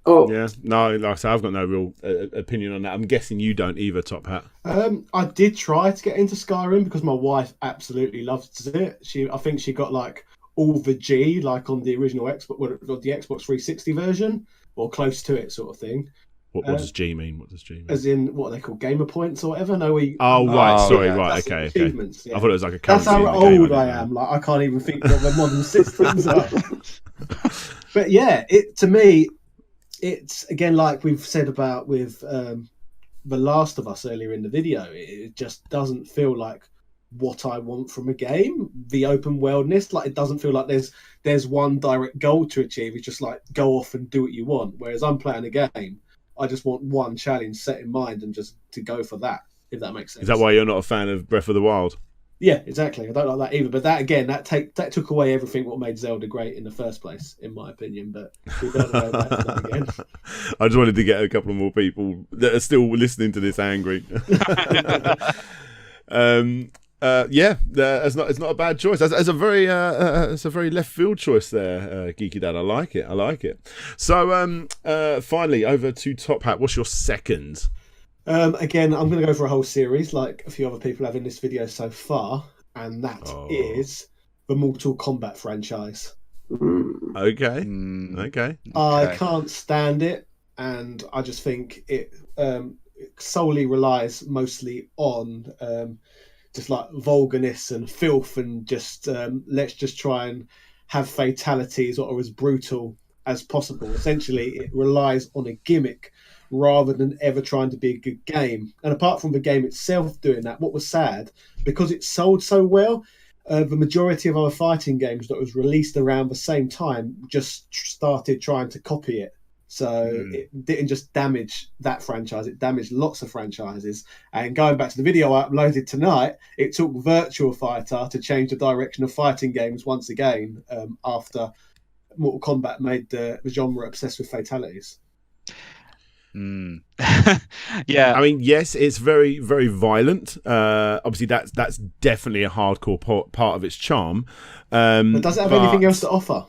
Oh Yeah, no, like I say, I've got no real opinion on that. I'm guessing you don't either, Top Hat. I did try to get into Skyrim because my wife absolutely loves it. I think she got like all the G, like on the original Xbox, the Xbox 360 version, or close to it, sort of thing. What does G mean? What does G mean? As in what they call gamer points or whatever. No, Sorry, yeah, right, okay. Achievements. Yeah. I thought it was like a That's currency. how old I am. Like I can't even think what the modern systems are. But yeah, to me, it's again like we've said about with The Last of Us earlier in the video. It just doesn't feel like what I want from a game. The open worldness, like it doesn't feel like there's one direct goal to achieve. It's just like go off and do what you want. Whereas I'm playing a game, I just want one challenge set in mind and just to go for that. If that makes sense. Is that why you're not a fan of Breath of the Wild? Yeah, exactly. I don't like that either. But that again, that took away everything what made Zelda great in the first place, in my opinion. But we don't go back to that again. I just wanted to get a couple more people that are still listening to this angry. It's not a bad choice. It's a very left field choice there, Geeky Dad. I like it. So finally, over to Top Hat. What's your second? Again, I'm going to go for a whole series, like a few other people have in this video so far, and that is the Mortal Kombat franchise. Okay. I can't stand it, and I just think it solely relies mostly on just like vulgarness and filth, and just let's just try and have fatalities that are as brutal as possible. Essentially, it relies on a gimmick rather than ever trying to be a good game. And apart from the game itself doing that, what was sad, because it sold so well, the majority of other fighting games that was released around the same time just started trying to copy it. So it didn't just damage that franchise, it damaged lots of franchises. And going back to the video I uploaded tonight, it took Virtua Fighter to change the direction of fighting games once again, after Mortal Kombat made the genre obsessed with fatalities. Yeah, I mean, yes, it's very, very violent. Obviously, that's definitely a hardcore part of its charm. But does it have anything else to offer?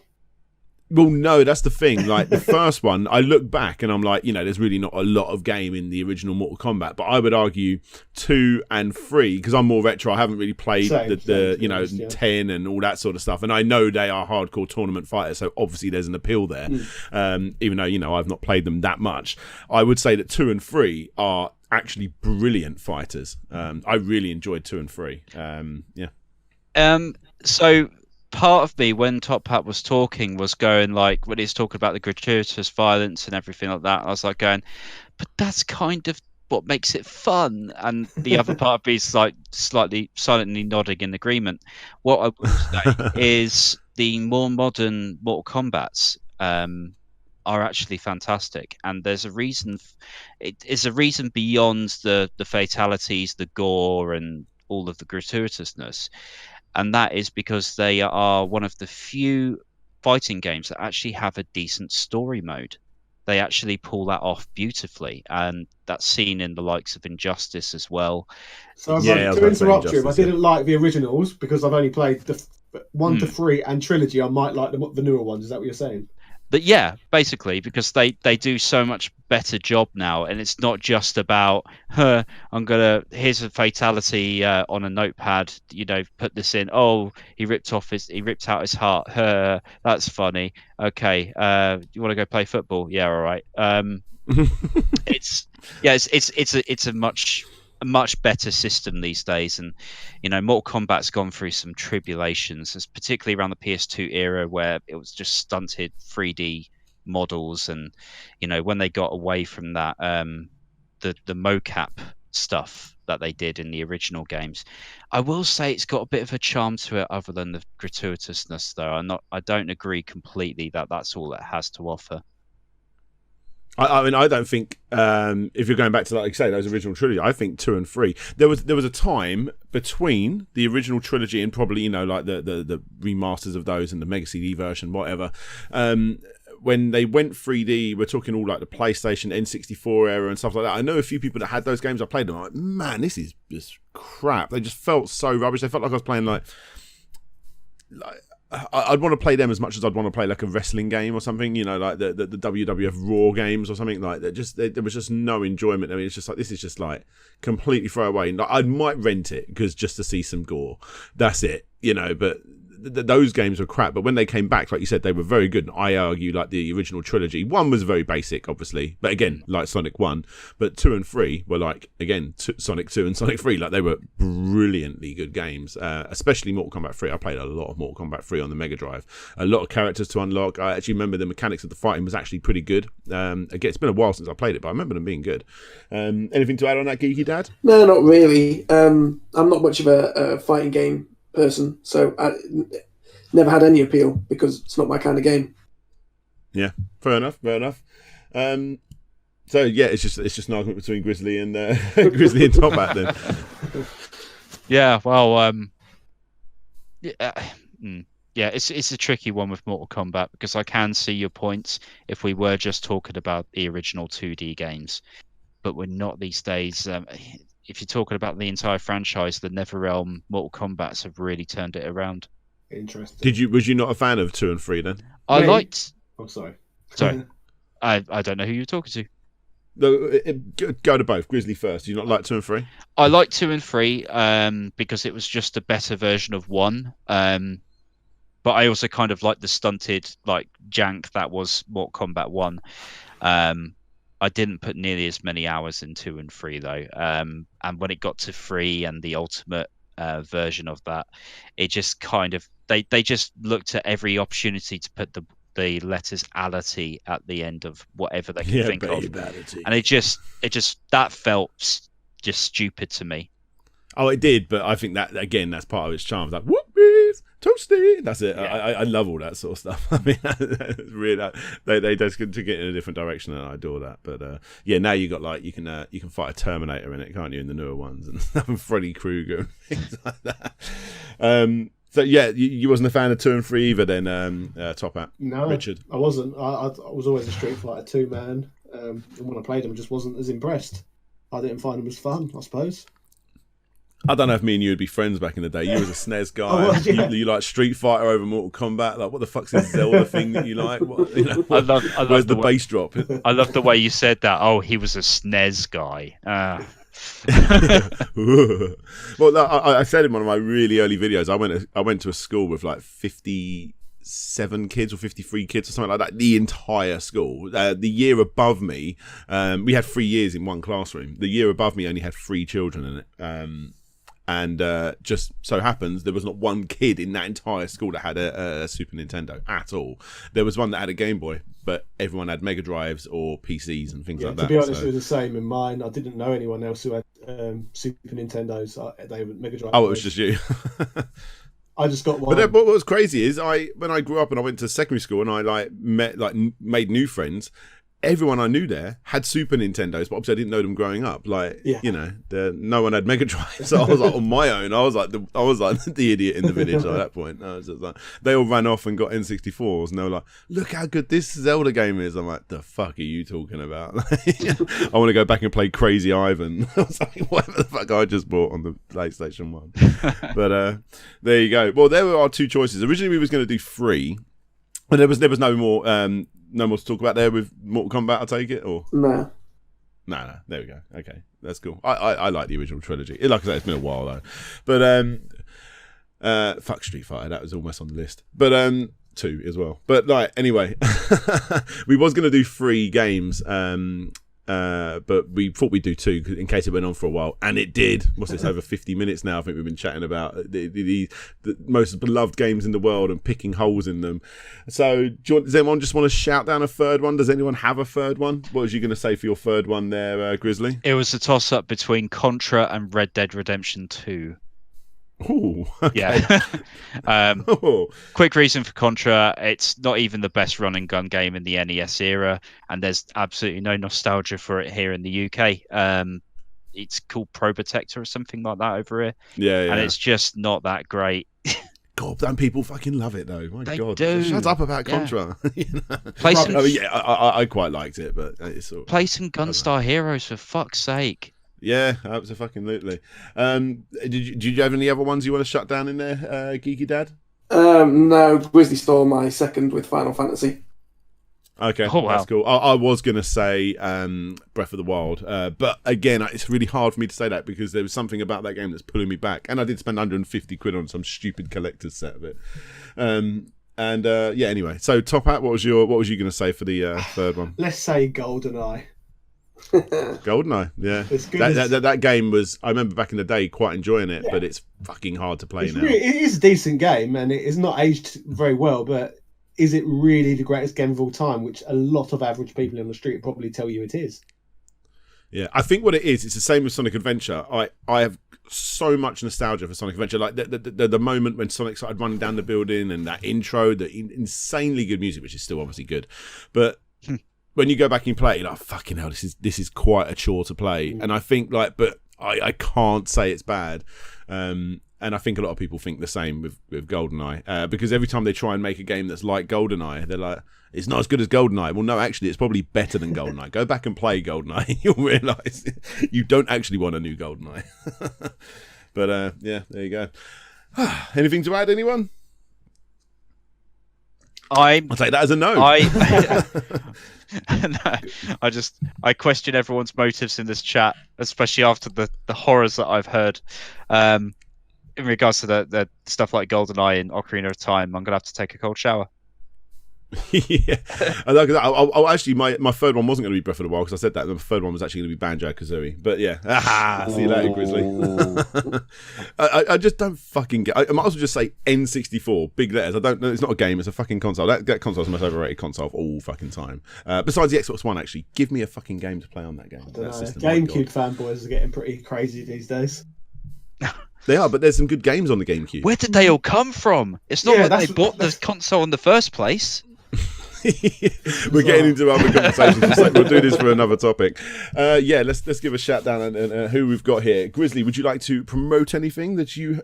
Well, no, that's the thing. Like the first one, I look back and I'm like, there's really not a lot of game in the original Mortal Kombat. But I would argue 2 and 3, because I'm more retro. I haven't really played the 10 and all that sort of stuff. And I know they are hardcore tournament fighters, so obviously there's an appeal there. Even though I've not played them that much, I would say that 2 and 3 are actually brilliant fighters. I really enjoyed 2 and 3. So part of me, when Top Hat was talking, was going like, when he's talking about the gratuitous violence and everything like that, I was like going, but that's kind of what makes it fun. And the other part of me is like slightly silently nodding in agreement. What I would say is the more modern Mortal Kombats are actually fantastic, and there's a reason. It is a reason beyond the fatalities, the gore, and all of the gratuitousness. And that is because they are one of the few fighting games that actually have a decent story mode. They actually pull that off beautifully, and that's seen in the likes of Injustice as well. So to interrupt you, I didn't like the originals because I've only played But 1 to 3 and trilogy, I might like the newer ones. Is that what you're saying? But yeah, basically, because they do so much better job now, and it's not just about here's a fatality on a notepad, put this in. Oh, he ripped out his heart. That's funny. Okay, you want to go play football? Yeah, all right. It's a much better system these days, and Mortal Kombat's gone through some tribulations, particularly around the PS2 era where it was just stunted 3D models, and when they got away from that, the mocap stuff that they did in the original games. I will say it's got a bit of a charm to it, other than the gratuitousness, though. I don't agree completely that that's all it has to offer. I mean, I don't think if you're going back to, like you say, those original trilogy, I think 2 and 3. There was a time between the original trilogy and probably like the remasters of those and the Mega CD version, whatever. When they went 3D, we're talking all like the PlayStation N64 era and stuff like that. I know a few people that had those games. I played them. I'm like, man, this is just crap. They just felt so rubbish. They felt like I was playing like I'd want to play them as much as I'd want to play like a wrestling game or something, like the WWF Raw games or something like that. There was just no enjoyment. I mean, it's just like, this is just like completely throwaway. Like, I might rent it because just to see some gore. That's it, but those games were crap. But when they came back, like you said, they were very good. And I argue like the original trilogy, 1 was very basic, obviously, but again, like Sonic 1, but 2 and 3 were like, again, Sonic 2 and Sonic 3, like they were brilliantly good games, especially Mortal Kombat 3. I played a lot of Mortal Kombat 3 on the Mega Drive, a lot of characters to unlock. I actually remember the mechanics of the fighting was actually pretty good. Again, it's been a while since I played it, but I remember them being good. Anything to add on that, Geeky Dad? No, not really. I'm not much of a fighting game person, so I never had any appeal because it's not my kind of game. Yeah, fair enough. So yeah, it's just an argument between Grizzly and Grizzly and Top Hat then. Yeah, well, yeah, it's a tricky one with Mortal Kombat, because I can see your points if we were just talking about the original 2D games, but we're not these days. If you're talking about the entire franchise, the NetherRealm Mortal Kombats have really turned it around. Interesting. Was you not a fan of 2 and 3 then? I liked. I'm sorry. Sorry, I don't know who you're talking to. Go to both. Grizzly first. Do you not like 2 and 3? I like 2 and 3 because it was just a better version of 1. But I also kind of like the stunted like jank that was Mortal Kombat 1. I didn't put nearly as many hours in 2 and 3 though. And when it got to 3 and the ultimate version of that, it just kind of they just looked at every opportunity to put the letters ality at the end of whatever they could think of, and it just that felt just stupid to me. Oh, it did, but I think that again, that's part of its charm. Like whoopies, toasty. That's it. Yeah. I love all that sort of stuff. I mean, it's really they just took it in a different direction, and I adore that. But yeah, now you got like you can fight a Terminator in it, can't you? In the newer ones and stuff, and Freddy Krueger and things like that. So yeah, you wasn't a fan of 2 and 3 either, then Top Hat? No, Richard. I wasn't. I was always a Street Fighter 2 man, and when I played them, I just wasn't as impressed. I didn't find them as fun, I suppose. I don't know if me and you would be friends back in the day. You was a SNES guy. Oh, well, yeah. You like Street Fighter over Mortal Kombat. Like, what the fuck's this Zelda thing that you like? What, I love where's the bass drop? I love the way you said that. Oh, he was a SNES guy. Well, I said in one of my really early videos, I went to a school with like 57 kids or 53 kids or something like that. The entire school. The year above me, we had 3 years in one classroom. The year above me only had 3 children in it. And just so happens there was not one kid in that entire school that had a Super Nintendo at all. There was one that had a Game Boy, but everyone had Mega Drives or PCs and things like that. To be honest, it was the same in mine. I didn't know anyone else who had Super Nintendos. They were Mega Drive. Oh, it was just you. I just got one. But what was crazy is when I grew up and I went to secondary school and I made new friends. everyone I knew there had Super Nintendos, but obviously I didn't know them growing up. Like, you know, no one had Mega Drive, so I was like on my own. I was like the idiot in the village at that point. I was just like, they all ran off and got N64s, and they were like, "Look how good this Zelda game is." I'm like, "The fuck are you talking about?" I want to go back and play Crazy Ivan. I was like, "Whatever the fuck I just bought on the PlayStation 1." But there you go. Well, there were our two choices. Originally, we was going to do 3, but there was no more. No more to talk about there with Mortal Kombat, I take it? Or No. No. There we go. Okay, that's cool. I like the original trilogy. Like I said, it's been a while though. But fuck Street Fighter, that was almost on the list. But 2 as well. But like anyway, we was going to do 3 games. But we thought we'd do 2 in case it went on for a while, and it did. What's this, over 50 minutes now? I think we've been chatting about the most beloved games in the world and picking holes in them. So does anyone just want to shout down a third one? Does anyone have a third one? What was you going to say for your third one there, Grizzly? It was a toss-up between Contra and Red Dead Redemption 2. Ooh, okay. Yeah. Quick reason for Contra: it's not even the best run and gun game in the NES era, and there's absolutely no nostalgia for it here in the UK. It's called Pro Protector or something like that over here. Yeah. And it's just not that great. God, damn, people fucking love it though. My They God, do. Shut up about Contra. You know? I quite liked it, but it's sort of, play some Gunstar Heroes for fuck's sake. Yeah, absolutely. Did you have any other ones you want to shut down in there, Geeky Dad? No, Grizzly stole my second with Final Fantasy. Okay, oh, wow. That's cool. I was going to say Breath of the Wild, but again, it's really hard for me to say that because there was something about that game that's pulling me back, and I did spend 150 quid on some stupid collector's set of it. Anyway, so Top Hat, what was you going to say for the third one? Let's say GoldenEye. GoldenEye, yeah. That game was, I remember back in the day quite enjoying it, but it's fucking hard to play now. It is a decent game, and it is not aged very well, but is it really the greatest game of all time, which a lot of average people in the street probably tell you it is. Yeah, I think what it is, it's the same with Sonic Adventure. I have so much nostalgia for Sonic Adventure. Like the moment when Sonic started running down the building and that intro, the insanely good music, which is still obviously good. But when you go back and play it, you're like, fucking hell, this is quite a chore to play. And I think but I can't say it's bad. And I think a lot of people think the same with GoldenEye, because every time they try and make a game that's like GoldenEye, they're like, it's not as good as GoldenEye. Well, no, actually, it's probably better than GoldenEye. Go back and play GoldenEye, you'll realise you don't actually want a new GoldenEye. But yeah, there you go. Anything to add, anyone? I'll take that as a no. No, I question everyone's motives in this chat, especially after the horrors that I've heard. In regards to the stuff like GoldenEye and Ocarina of Time, I'm gonna have to take a cold shower. Yeah, I'll actually, my third one wasn't going to be Breath of the Wild because I said that. The third one was actually going to be Banjo-Kazooie. But yeah, see you later, Grizzly. I just don't fucking get. I might as well just say N64, big letters. I don't know. It's not a game. It's a fucking console. That console is the most overrated console of all fucking time. Besides the Xbox One, actually, give me a fucking game to play on that game. GameCube fanboys are getting pretty crazy these days. They are, but there's some good games on the GameCube. Where did they all come from? It's not like they bought the console in the first place. We're getting into other conversations. We'll do this for another topic. Let's give a shout down and who we've got here. Grizzly, would you like to promote anything that you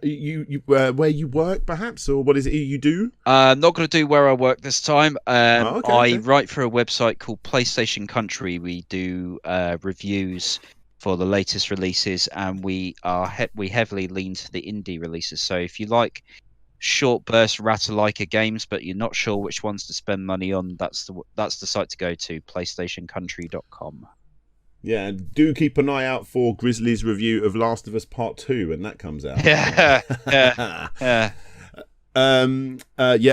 where you work, perhaps, or what is it you do? I'm not going to do where I work this time. Okay. I write for a website called PlayStation Country. We do reviews for the latest releases, and we heavily lean to the indie releases. So if you like short burst Ratalaika games, but you're not sure which ones to spend money on, that's the site to go to, PlayStationCountry.com. Yeah, and do keep an eye out for Grizzly's review of Last of Us Part 2 when that comes out. Yeah.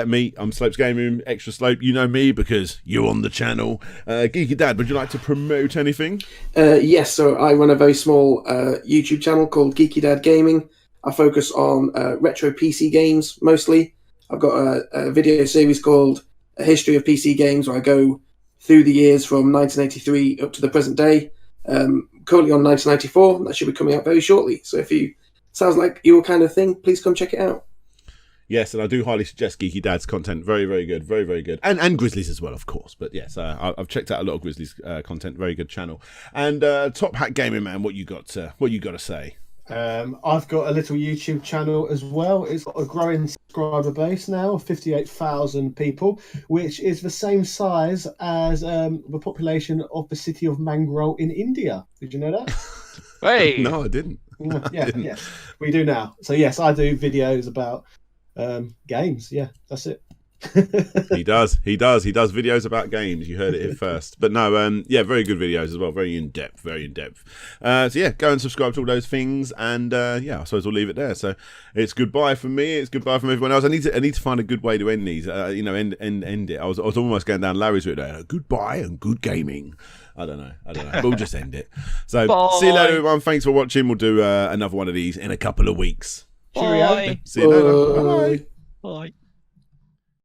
Me, I'm Slopes Game Room, Extra Slope. You know me because you're on the channel. Geeky Dad, would you like to promote anything? Yes, so I run a very small YouTube channel called Geeky Dad Gaming. I focus on retro PC games mostly. I've got a video series called A History of PC Games where I go through the years from 1983 up to the present day. Currently on 1994, that should be coming out very shortly. So if you sounds like your kind of thing, please come check it out. Yes, and I do highly suggest Geeky Dad's content. Very, very good. Very, very good. And Grizzlies as well, of course. But yes, I've checked out a lot of Grizzlies content. Very good channel. And Top Hat Gaming Man, what you got to say? I've got a little YouTube channel as well. It's got a growing subscriber base now, 58,000 people, which is the same size as the population of the city of Mangrove in India. Did you know that? Hey, No, I didn't. Yes, we do now. So yes, I do videos about games. Yeah, that's it. He does videos about games. You heard it here first. But no, very good videos as well. Very in depth. So yeah, go and subscribe to all those things, and I suppose we'll leave it there. So it's goodbye from me. It's goodbye from everyone else. I need to find a good way to end these. End it. I was almost going down Larry's route there. Goodbye and good gaming. I don't know. We'll just end it. So see you later, everyone. Thanks for watching. We'll do another one of these in a couple of weeks. bye. See you later. Bye. Bye.